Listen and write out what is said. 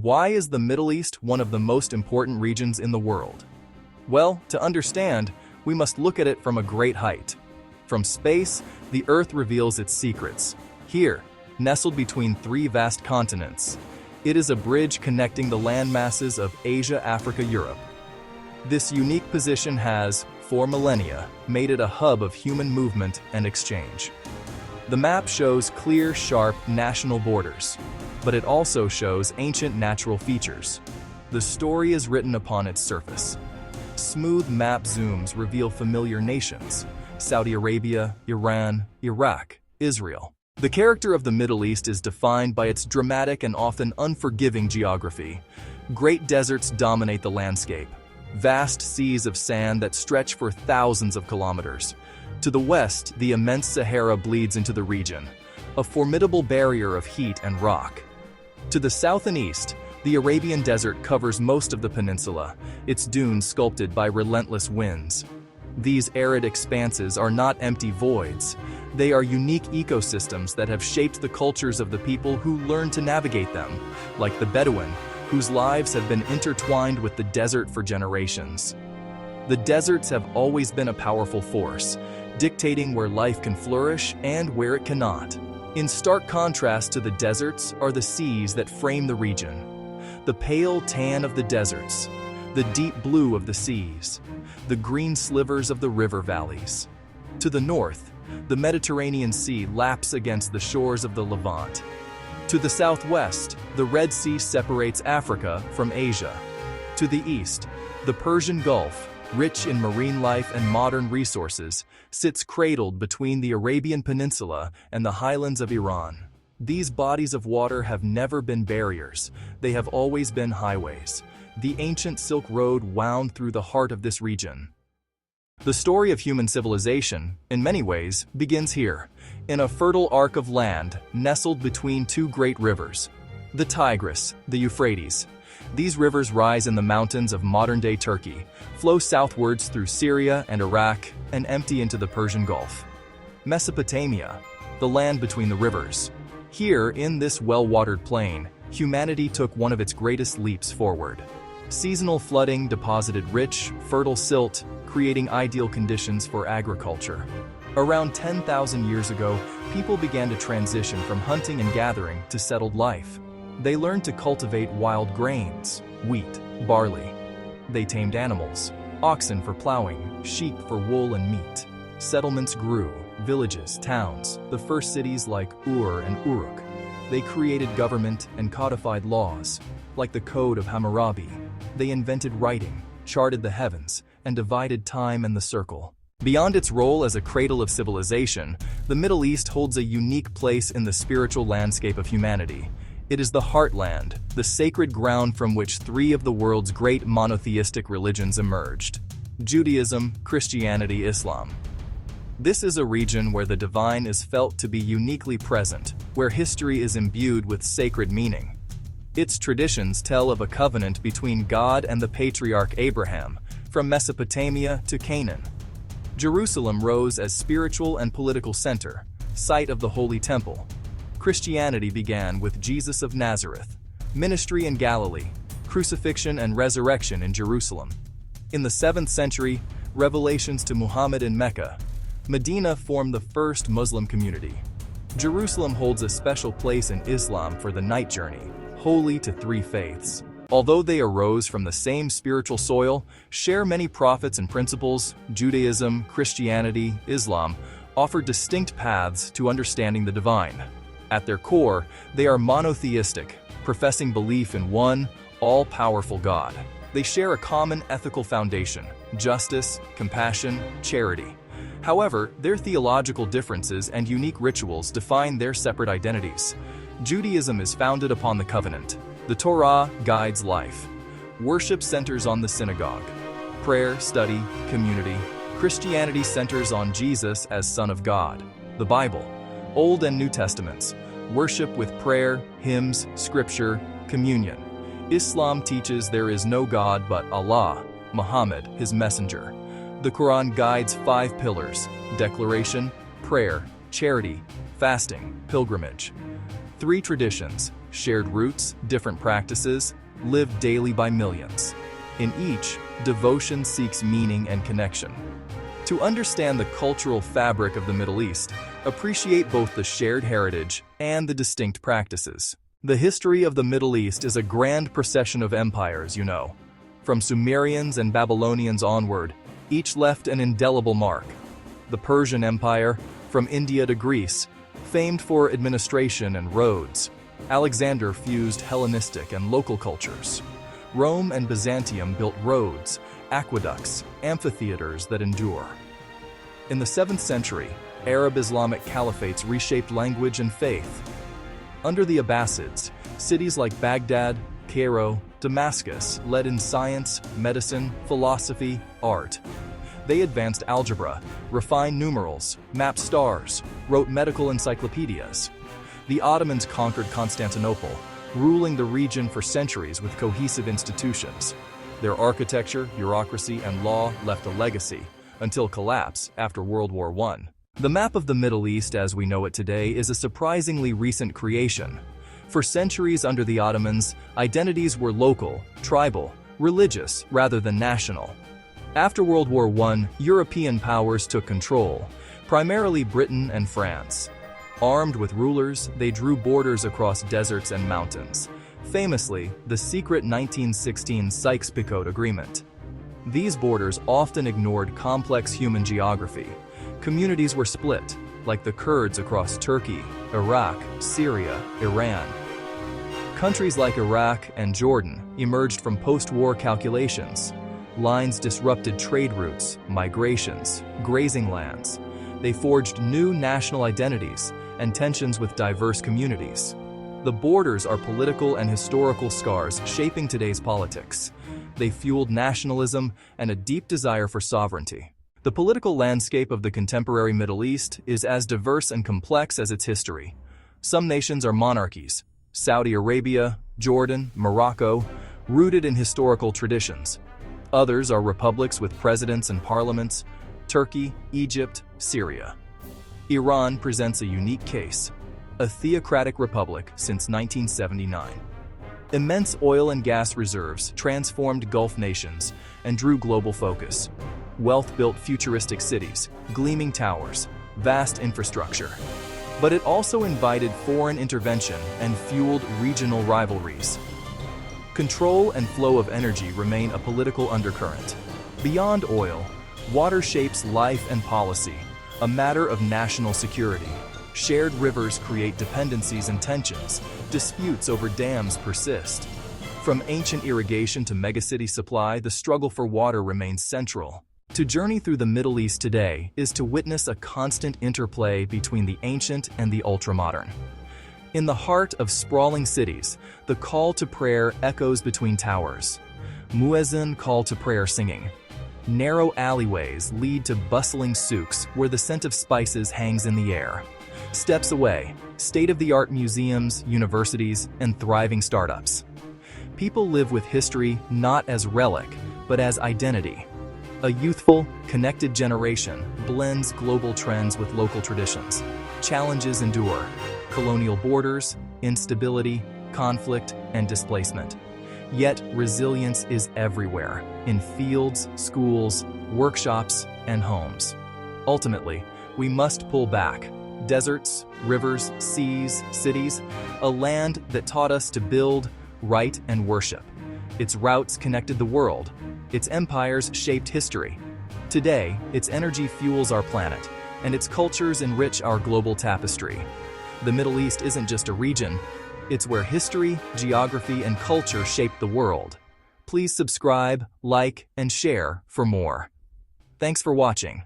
Why is the Middle East one of the most important regions in the world? Well, to understand, we must look at it from a great height. From space, the Earth reveals its secrets. Here, nestled between three vast continents, it is a bridge connecting the landmasses of Asia, Africa, Europe. This unique position has, for millennia, made it a hub of human movement and exchange. The map shows clear, sharp national borders, but it also shows ancient natural features. The story is written upon its surface. Smooth map zooms reveal familiar nations: Saudi Arabia, Iran, Iraq, Israel. The character of the Middle East is defined by its dramatic and often unforgiving geography. Great deserts dominate the landscape, vast seas of sand that stretch for thousands of kilometers. To the west, the immense Sahara bleeds into the region, a formidable barrier of heat and rock. To the south and east, the Arabian Desert covers most of the peninsula, its dunes sculpted by relentless winds. These arid expanses are not empty voids. They are unique ecosystems that have shaped the cultures of the people who learned to navigate them, like the Bedouin, whose lives have been intertwined with the desert for generations. The deserts have always been a powerful force, dictating where life can flourish and where it cannot. In stark contrast to the deserts are the seas that frame the region. The pale tan of the deserts, the deep blue of the seas, the green slivers of the river valleys. To the north, the Mediterranean Sea laps against the shores of the Levant. To the southwest, the Red Sea separates Africa from Asia. To the east, the Persian Gulf, rich in marine life and modern resources, sits cradled between the Arabian Peninsula and the highlands of Iran. These bodies of water have never been barriers, they have always been highways. The ancient Silk Road wound through the heart of this region. The story of human civilization, in many ways, begins here, in a fertile arc of land nestled between two great rivers, the Tigris, the Euphrates. These rivers rise in the mountains of modern-day Turkey, flow southwards through Syria and Iraq, and empty into the Persian Gulf. Mesopotamia, the land between the rivers. Here, in this well-watered plain, humanity took one of its greatest leaps forward. Seasonal flooding deposited rich, fertile silt, creating ideal conditions for agriculture. Around 10,000 years ago, people began to transition from hunting and gathering to settled life. They learned to cultivate wild grains, wheat, barley. They tamed animals, oxen for plowing, sheep for wool and meat. Settlements grew, villages, towns, the first cities like Ur and Uruk. They created government and codified laws, like the Code of Hammurabi. They invented writing, charted the heavens, and divided time and the circle. Beyond its role as a cradle of civilization, the Middle East holds a unique place in the spiritual landscape of humanity. It is the heartland, the sacred ground from which three of the world's great monotheistic religions emerged: Judaism, Christianity, Islam. This is a region where the divine is felt to be uniquely present, where history is imbued with sacred meaning. Its traditions tell of a covenant between God and the patriarch Abraham, from Mesopotamia to Canaan. Jerusalem rose as spiritual and political center, site of the Holy Temple. Christianity began with Jesus of Nazareth, ministry in Galilee, crucifixion and resurrection in Jerusalem. In the 7th century, revelations to Muhammad in Mecca. Medina formed the first Muslim community. Jerusalem holds a special place in Islam for the night journey, holy to three faiths. Although they arose from the same spiritual soil, share many prophets and principles, Judaism, Christianity, Islam offer distinct paths to understanding the divine. At their core, they are monotheistic, professing belief in one, all-powerful God. They share a common ethical foundation: justice, compassion, charity. However, their theological differences and unique rituals define their separate identities. Judaism is founded upon the covenant. The Torah guides life. Worship centers on the synagogue. Prayer, study, community. Christianity centers on Jesus as Son of God. The Bible, Old and New Testaments, worship with prayer, hymns, scripture, communion. Islam teaches there is no God but Allah, Muhammad, his messenger. The Quran guides 5 pillars: declaration, prayer, charity, fasting, pilgrimage. 3 traditions: shared roots, different practices, lived daily by millions. In each, devotion seeks meaning and connection. To understand the cultural fabric of the Middle East, appreciate both the shared heritage and the distinct practices. The history of the Middle East is a grand procession of empires, you know. From Sumerians and Babylonians onward, each left an indelible mark. The Persian Empire, from India to Greece, famed for administration and roads. Alexander fused Hellenistic and local cultures. Rome and Byzantium built roads, aqueducts, amphitheaters that endure. In the 7th century, Arab Islamic caliphates reshaped language and faith. Under the Abbasids, cities like Baghdad, Cairo, Damascus led in science, medicine, philosophy, art. They advanced algebra, refined numerals, mapped stars, wrote medical encyclopedias. The Ottomans conquered Constantinople, ruling the region for centuries with cohesive institutions. Their architecture, bureaucracy, and law left a legacy, until collapse after World War I. The map of the Middle East as we know it today is a surprisingly recent creation. For centuries under the Ottomans, identities were local, tribal, religious, rather than national. After World War I, European powers took control, primarily Britain and France. Armed with rulers, they drew borders across deserts and mountains. Famously, the secret 1916 Sykes-Picot Agreement. These borders often ignored complex human geography. Communities were split, like the Kurds across Turkey, Iraq, Syria, Iran. Countries like Iraq and Jordan emerged from post-war calculations. Lines disrupted trade routes, migrations, grazing lands. They forged new national identities and tensions with diverse communities. The borders are political and historical scars shaping today's politics. They fueled nationalism and a deep desire for sovereignty. The political landscape of the contemporary Middle East is as diverse and complex as its history. Some nations are monarchies: Saudi Arabia, Jordan, Morocco, rooted in historical traditions. Others are republics with presidents and parliaments: Turkey, Egypt, Syria. Iran presents a unique case, a theocratic republic since 1979. Immense oil and gas reserves transformed Gulf nations and drew global focus. Wealth built futuristic cities, gleaming towers, vast infrastructure. But it also invited foreign intervention and fueled regional rivalries. Control and flow of energy remain a political undercurrent. Beyond oil, water shapes life and policy, a matter of national security. Shared rivers create dependencies and tensions. Disputes over dams persist. From ancient irrigation to megacity supply, the struggle for water remains central. To journey through the Middle East today is to witness a constant interplay between the ancient and the ultramodern. In the heart of sprawling cities, the call to prayer echoes between towers. Muezzin call to prayer singing. Narrow alleyways lead to bustling souks where the scent of spices hangs in the air. Steps away, state-of-the-art museums, universities, and thriving startups. People live with history not as relic, but as identity. A youthful, connected generation blends global trends with local traditions. Challenges endure: colonial borders, instability, conflict, and displacement. Yet resilience is everywhere, in fields, schools, workshops, and homes. Ultimately, we must pull back. Deserts, rivers, seas, cities, a land that taught us to build, write, and worship. Its routes connected the world. Its empires shaped history. Today, its energy fuels our planet, and its cultures enrich our global tapestry. The Middle East isn't just a region, it's where history, geography, and culture shaped the world. Please subscribe, like, and share for more. Thanks for watching.